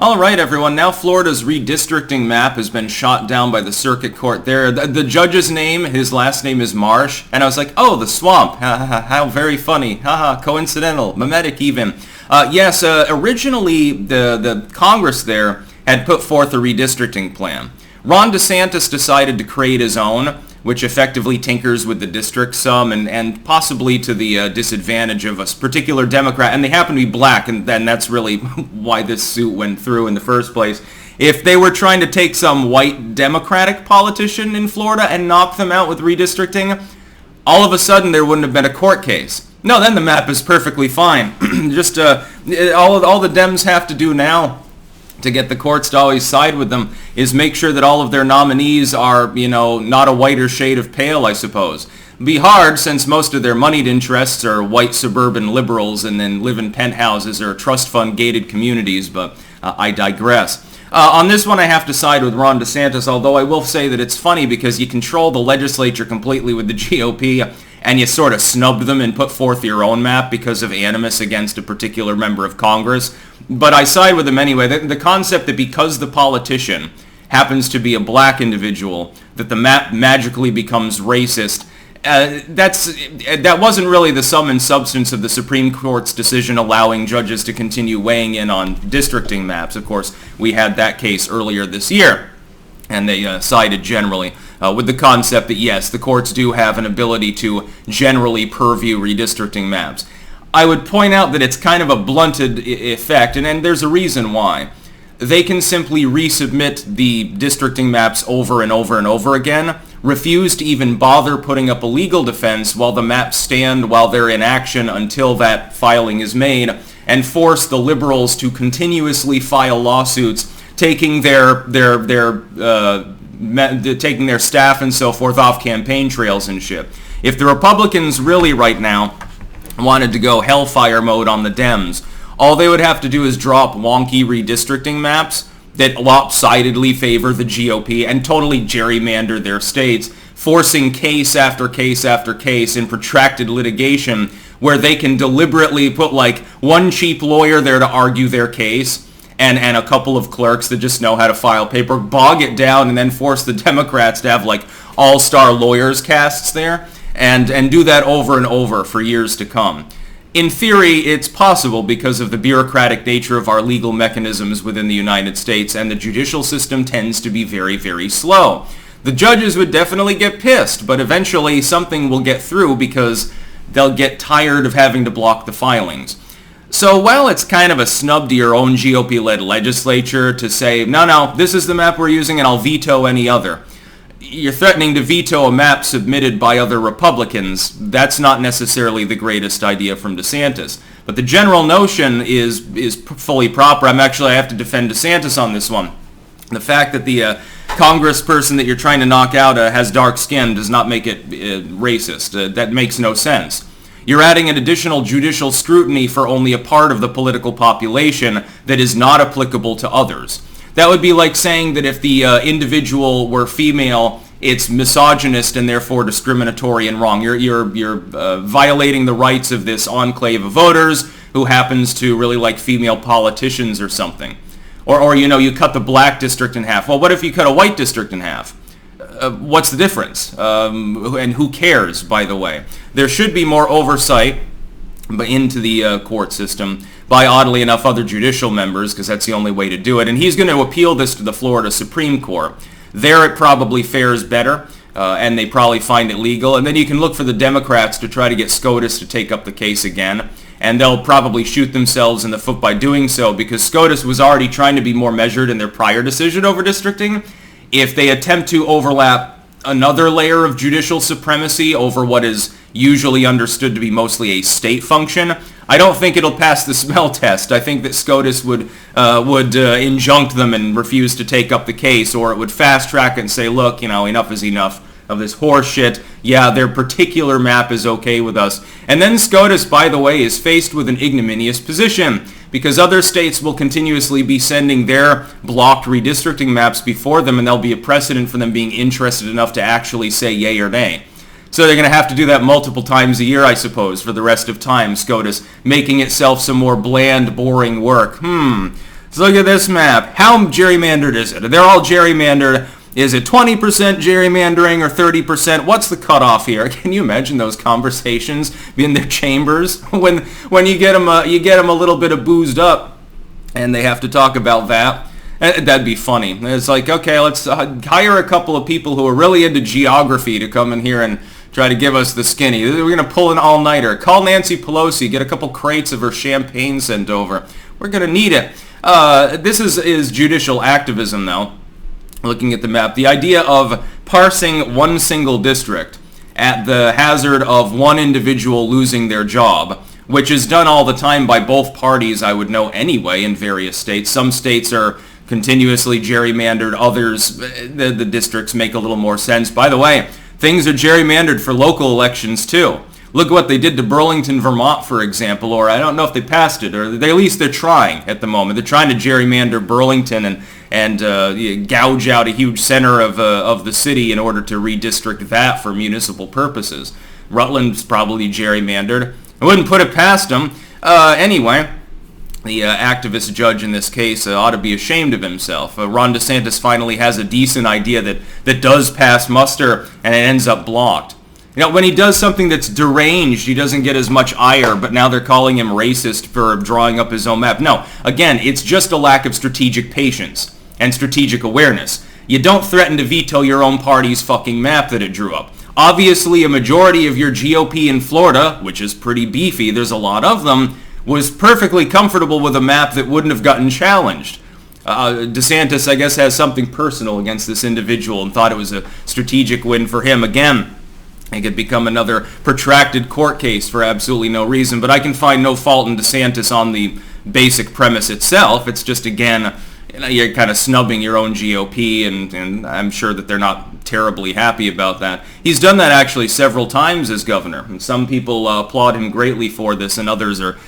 All right, everyone. Now Florida's redistricting map has been shot down by the circuit court there. The judge's name, his last name is Marsh. And I was like, oh, the swamp. How very funny. Coincidental. Mimetic even. Yes, originally the Congress there had put forth a redistricting plan. Ron Desantis decided to create his own, which effectively tinkers with the district some and possibly to the disadvantage of a particular Democrat. And they happen to be black, and that's really why this suit went through in the first place. If they were trying to take some white Democratic politician in Florida and knock them out with redistricting, all of a sudden there wouldn't have been a court case. No, then the map is perfectly fine. Just all the Dems have to do now to get the courts to always side with them is make sure that all of their nominees are, not a whiter shade of pale, I suppose. It'd be hard since most of their moneyed interests are white suburban liberals and then live in penthouses or trust fund gated communities, but I digress. On this one, I have to side with Ron DeSantis, although I will say that it's funny because you control the legislature completely with the GOP and you sort of snubbed them and put forth your own map because of animus against a particular member of Congress. But I side with them anyway. The concept that because the politician happens to be a black individual, that the map magically becomes racist, that wasn't really the sum and substance of the Supreme Court's decision allowing judges to continue weighing in on districting maps. Of course, we had that case earlier this year, and they sided generally with the concept that, yes, the courts do have an ability to generally purview redistricting maps. I would point out that it's kind of a blunted effect, and there's a reason why. They can simply resubmit the districting maps over and over and over again, refuse to even bother putting up a legal defense while the maps stand while they're in action until that filing is made, and force the liberals to continuously file lawsuits taking their staff and so forth off campaign trails and shit. If the Republicans really right now wanted to go hellfire mode on the Dems, all they would have to do is drop wonky redistricting maps that lopsidedly favor the GOP and totally gerrymander their states, forcing case after case after case in protracted litigation where they can deliberately put like one cheap lawyer there to argue their case and a couple of clerks that just know how to file paperwork, bog it down, and then force the Democrats to have like all-star lawyers casts there and do that over and over for years to come. In theory, it's possible because of the bureaucratic nature of our legal mechanisms within the United States, and the judicial system tends to be very, very slow. The judges would definitely get pissed, but eventually something will get through because they'll get tired of having to block the filings. So while it's kind of a snub to your own GOP-led legislature to say, no, this is the map we're using and I'll veto any other, you're threatening to veto a map submitted by other Republicans. That's not necessarily the greatest idea from DeSantis. But the general notion is fully proper. I have to defend DeSantis on this one. The fact that the congressperson that you're trying to knock out has dark skin does not make it racist. That makes no sense. You're adding an additional judicial scrutiny for only a part of the political population that is not applicable to others. That would be like saying that if the individual were female, it's misogynist and therefore discriminatory and wrong. You're violating the rights of this enclave of voters who happens to really like female politicians or something. Or you cut the black district in half. Well, what if you cut a white district in half? What's the difference? And who cares, by the way? There should be more oversight into the court system by, oddly enough, other judicial members, because that's the only way to do it. And he's going to appeal this to the Florida Supreme Court. There it probably fares better, and they probably find it legal. And then you can look for the Democrats to try to get SCOTUS to take up the case again. And they'll probably shoot themselves in the foot by doing so, because SCOTUS was already trying to be more measured in their prior decision over districting. If they attempt to overlap another layer of judicial supremacy over what is usually understood to be mostly a state function, I don't think it'll pass the smell test. I think that SCOTUS would injunct them and refuse to take up the case, or it would fast track it and say, look, enough is enough of this horse shit. Yeah, their particular map is okay with us. And then SCOTUS, by the way, is faced with an ignominious position, because other states will continuously be sending their blocked redistricting maps before them, and there'll be a precedent for them being interested enough to actually say yay or nay. So they're going to have to do that multiple times a year, I suppose, for the rest of time, SCOTUS, making itself some more bland, boring work. So look at this map. How gerrymandered is it? They're all gerrymandered. Is it 20% gerrymandering or 30%? What's the cutoff here? Can you imagine those conversations in their chambers when you get them a little bit of boozed up and they have to talk about that? That'd be funny. It's like, okay, let's hire a couple of people who are really into geography to come in here and try to give us the skinny. We're going to pull an all-nighter. Call Nancy Pelosi. Get a couple crates of her champagne sent over. We're going to need it. This is judicial activism, though. Looking at the map, the idea of parsing one single district at the hazard of one individual losing their job, which is done all the time by both parties, I would know anyway, in various states. Some states are continuously gerrymandered. Others, the districts make a little more sense. By the way, things are gerrymandered for local elections, too. Look at what they did to Burlington, Vermont, for example, or I don't know if they passed it, or at least they're trying at the moment. They're trying to gerrymander Burlington and gouge out a huge center of the city in order to redistrict that for municipal purposes. Rutland's probably gerrymandered. I wouldn't put it past them. Anyway, the activist judge in this case ought to be ashamed of himself. Ron DeSantis finally has a decent idea that does pass muster, and it ends up blocked. You know, when he does something that's deranged, he doesn't get as much ire, but now they're calling him racist for drawing up his own map. No, again, it's just a lack of strategic patience and strategic awareness. You don't threaten to veto your own party's fucking map that it drew up. Obviously, a majority of your GOP in Florida, which is pretty beefy, there's a lot of them, was perfectly comfortable with a map that wouldn't have gotten challenged. DeSantis, I guess, has something personal against this individual and thought it was a strategic win for him. Again, it could become another protracted court case for absolutely no reason, but I can find no fault in DeSantis on the basic premise itself. It's just, again, you're kind of snubbing your own GOP, and I'm sure that they're not terribly happy about that. He's done that actually several times as governor, and some people applaud him greatly for this, and others are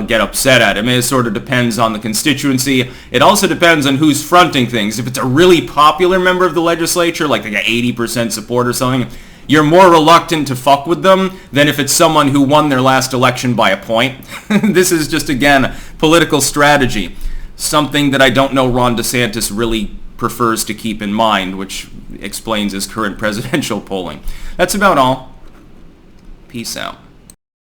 get upset at him. It sort of depends on the constituency. It also depends on who's fronting things. If it's a really popular member of the legislature, like an 80% support or something, you're more reluctant to fuck with them than if it's someone who won their last election by a point. This is just, again, political strategy. Something that I don't know Ron DeSantis really prefers to keep in mind, which explains his current presidential polling. That's about all. Peace out.